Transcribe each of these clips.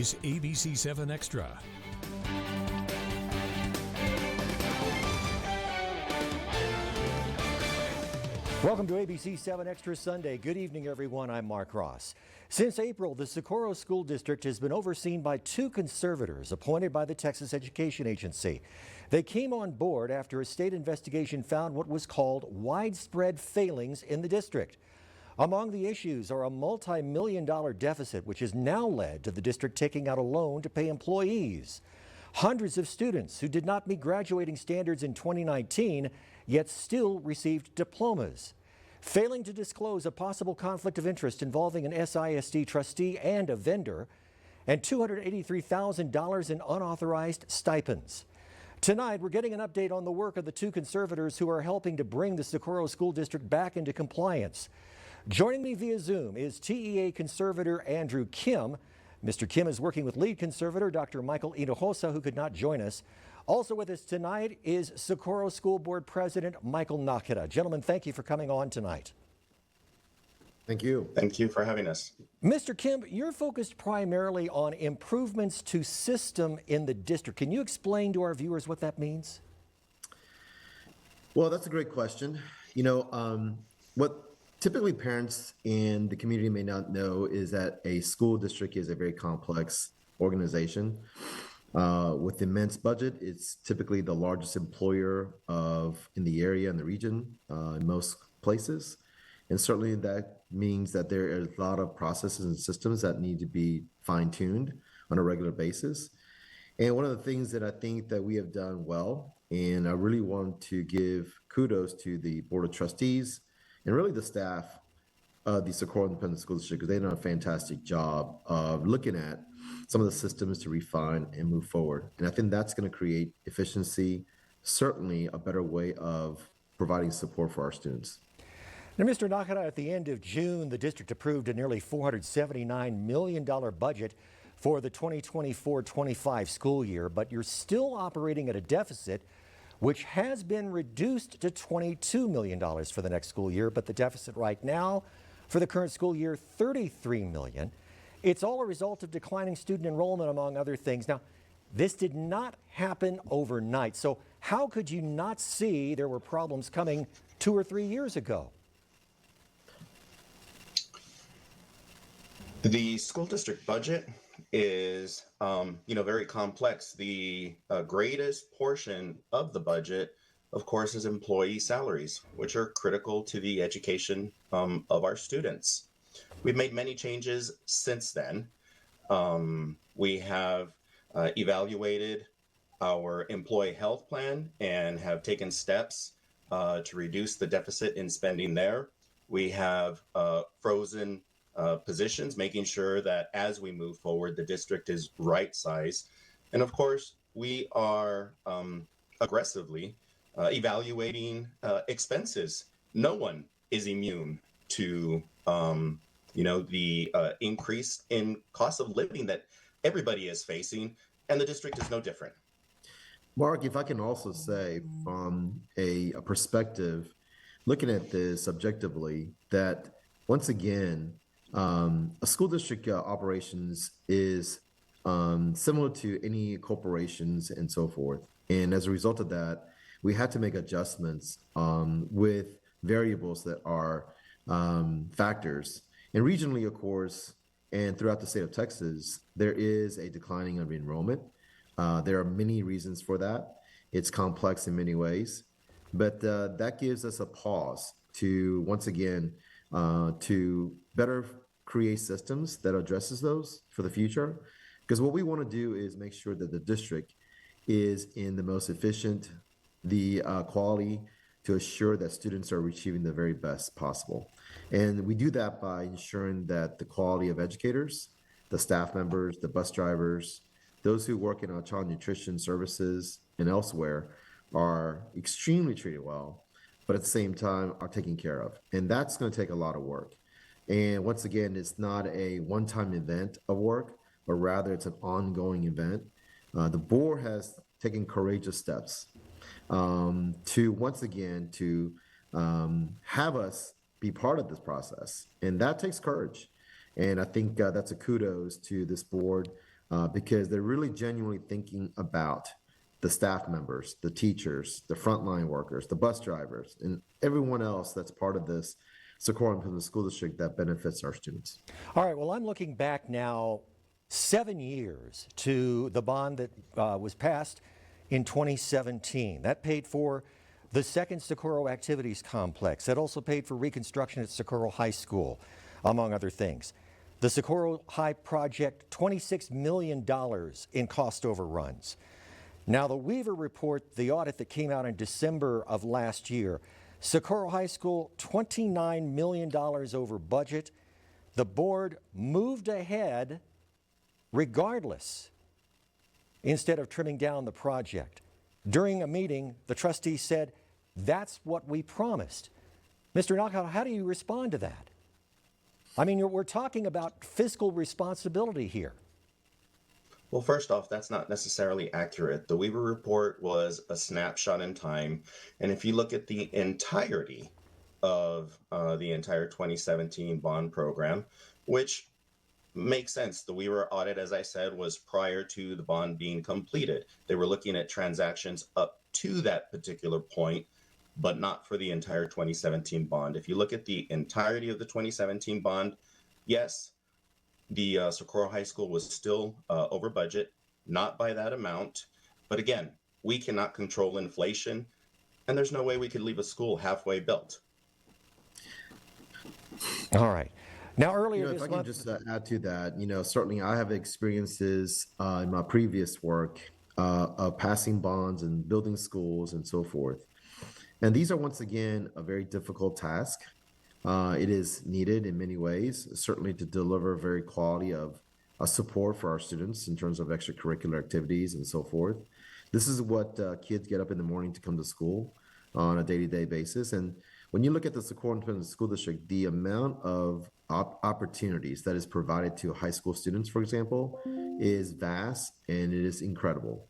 Is ABC 7 Extra. Welcome to ABC 7 Extra Sunday. Good evening, everyone. I'm Mark Ross. Since April, the Socorro School District has been overseen by two conservators appointed by the Texas Education Agency. They came on board after a state investigation found what was called widespread failings in the district. Among the issues are a multi-million-dollar deficit, which has now led to the district taking out a loan to pay employees. Hundreds of students who did not meet graduating standards in 2019 yet still received diplomas. Failing to disclose a possible conflict of interest involving an SISD trustee and a vendor, and $283,000 in unauthorized stipends. Tonight, we're getting an update on the work of the two conservators who are helping to bring the Socorro School District back into compliance. Joining me via Zoom is TEA conservator Andrew Kim. Mr. Kim is working with lead conservator Dr. Michael Hinojosa, who could not join us. Also with us tonight is Socorro School Board President Michael Nakata. Gentlemen, thank you for coming on tonight. Thank you. Thank you for having us. Mr. Kim, you're focused primarily on improvements to system in the district. Can you explain to our viewers what that means? Well, that's a great question. What typically parents in the community may not know is that a school district is a very complex organization. With immense budget, it's typically the largest employer in the area and the region in most places. And certainly that means that there are a lot of processes and systems that need to be fine-tuned on a regular basis. And one of the things that I think that we have done well, and I really want to give kudos to the Board of Trustees and really the staff of the Socorro Independent School District, because they've done a fantastic job of looking at some of the systems to refine and move forward. And I think that's going to create efficiency, certainly a better way of providing support for our students. Now, Mr. Nakata, at the end of June, the district approved a nearly $479 million budget for the 2024-25 school year, but you're still operating at a deficit, which has been reduced to $22 million for the next school year, but the deficit right now for the current school year, $33 million. It's all a result of declining student enrollment, among other things. Now, this did not happen overnight, so how could you not see there were problems coming 2 or 3 years ago? The school district budget is, very complex. The greatest portion of the budget, of course, is employee salaries, which are critical to the education of our students. We've made many changes since then. We have evaluated our employee health plan and have taken steps to reduce the deficit in spending there. We have frozen positions, making sure that as we move forward, the district is right size. And of course, we are aggressively evaluating expenses. No one is immune to the increase in cost of living that everybody is facing, and the district is no different. Mark, if I can also say from a perspective, looking at this objectively, that once again, a school district operations is similar to any corporations and so forth. And as a result of that, we had to make adjustments with variables that are factors. And regionally, of course, and throughout the state of Texas, there is a declining of enrollment. There are many reasons for that. It's complex in many ways, but that gives us a pause to, once again, to better create systems that addresses those for the future. Because what we want to do is make sure that the district is in the most efficient, the quality, to assure that students are achieving the very best possible. And we do that by ensuring that the quality of educators, the staff members, the bus drivers, those who work in our child nutrition services and elsewhere are extremely treated well, but at the same time are taken care of. And that's going to take a lot of work. And once again, it's not a one-time event of work, but rather it's an ongoing event. The board has taken courageous steps to once again to have us be part of this process, and that takes courage. And I think that's a kudos to this board because they're really genuinely thinking about the staff members, the teachers, the frontline workers, the bus drivers, and everyone else that's part of this Socorro Independent School District that benefits our students. All right, well, I'm looking back now 7 years to the bond that was passed in 2017. That paid for the second Socorro Activities Complex. That also paid for reconstruction at Socorro High School, among other things. The Socorro High project, $26 million in cost overruns. Now, the Weaver report, the audit that came out in December of last year, Socorro High School, $29 million over budget. The board moved ahead regardless, instead of trimming down the project. During a meeting, the trustees said, that's what we promised. Mr. Nakata, how do you respond to that? I mean, we're talking about fiscal responsibility here. Well, first off, that's not necessarily accurate. The Weaver report was a snapshot in time. And if you look at the entirety of the entire 2017 bond program, which makes sense. The Weaver audit, as I said, was prior to the bond being completed. They were looking at transactions up to that particular point, but not for the entire 2017 bond. If you look at the entirety of the 2017 bond, yes, the Socorro High School was still over budget, not by that amount. But again, we cannot control inflation, and there's no way we could leave a school halfway built. All right. Now, earlier If this I month, can just add to that, certainly I have experiences in my previous work of passing bonds and building schools and so forth. And these are, once again, a very difficult task. It is needed in many ways, certainly to deliver very quality of support for our students in terms of extracurricular activities and so forth. This is what kids get up in the morning to come to school on a day-to-day basis. And when you look at the Socorro Independent School District, the amount of opportunities that is provided to high school students, for example, is vast and it is incredible.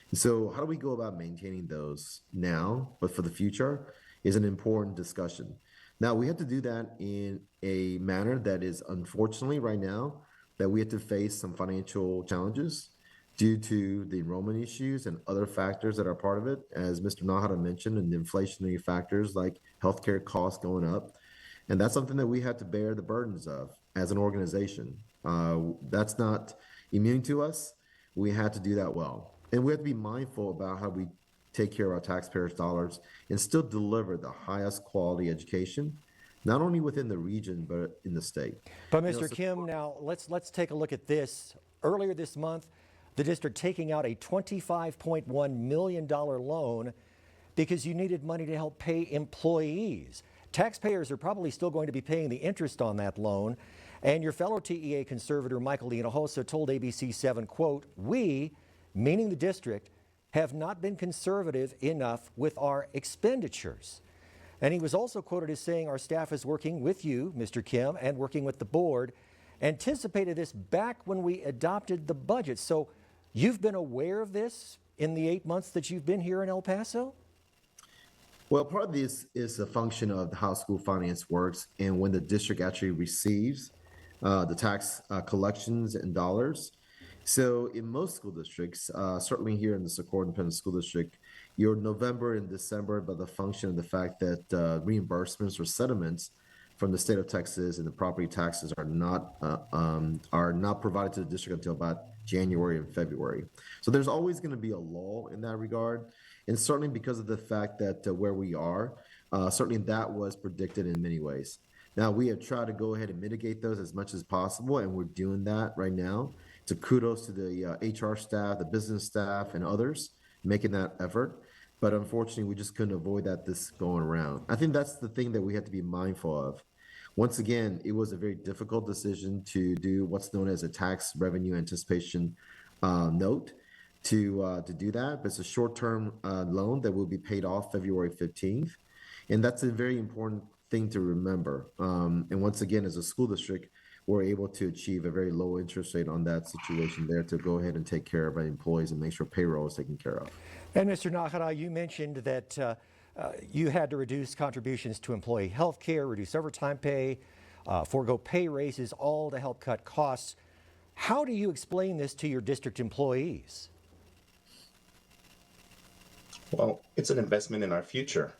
And so how do we go about maintaining those now, but for the future, is an important discussion. Now, we have to do that in a manner that is, unfortunately, right now, that we have to face some financial challenges due to the enrollment issues and other factors that are part of it, as Mr. Nahara mentioned, and the inflationary factors like healthcare costs going up. And that's something that we have to bear the burdens of as an organization. That's not immune to us. We had to do that well. And we have to be mindful about how we take care of our taxpayers' dollars and still deliver the highest quality education, not only within the region, but in the state. but Mr. Kim, now let's take a look at this. Earlier this month, the district taking out a $25.1 million loan because you needed money to help pay employees. Taxpayers are probably still going to be paying the interest on that loan. And your fellow TEA conservator, Michael Hinojosa, told ABC7, quote, "We, meaning the district, have not been conservative enough with our expenditures." And he was also quoted as saying, "Our staff is working with you, Mr. Kim, and working with the board, anticipated this back when we adopted the budget." So you've been aware of this in the 8 months that you've been here in El Paso? Well, part of this is a function of how school finance works and when the district actually receives the tax collections and dollars. So in most school districts, certainly here in the Socorro Independent School District, your November and December, by the function of the fact that reimbursements or settlements from the state of Texas and the property taxes are not provided to the district until about January and February. So there's always going to be a lull in that regard. And certainly because of the fact that where we are, certainly that was predicted in many ways. Now, we have tried to go ahead and mitigate those as much as possible, and we're doing that right now. So kudos to the HR staff, the business staff, and others making that effort. But unfortunately, we just couldn't avoid that this going around. I think that's the thing that we have to be mindful of. Once again, it was a very difficult decision to do what's known as a tax revenue anticipation note to do that. But it's a short-term loan that will be paid off February 15th. And that's a very important thing to remember. And once again, as a school district, we're able to achieve a very low interest rate on that situation there to go ahead and take care of our employees and make sure payroll is taken care of. And Mr. Nakara, you mentioned that you had to reduce contributions to employee health care, reduce overtime pay, forego pay raises, all to help cut costs. How do you explain this to your district employees? Well, it's an investment in our future.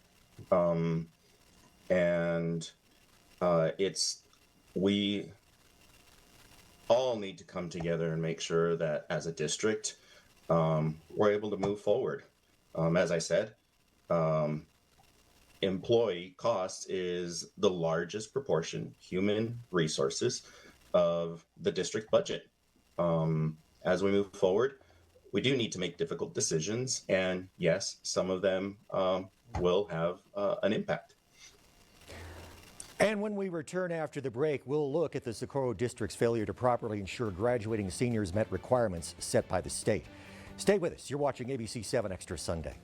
And we all need to come together and make sure that as a district, we're able to move forward. As I said, employee costs is the largest proportion, human resources, of the district budget. As we move forward, we do need to make difficult decisions, and yes, some of them will have an impact. And when we return after the break, we'll look at the Socorro District's failure to properly ensure graduating seniors met requirements set by the state. Stay with us. You're watching ABC 7 Extra Sunday.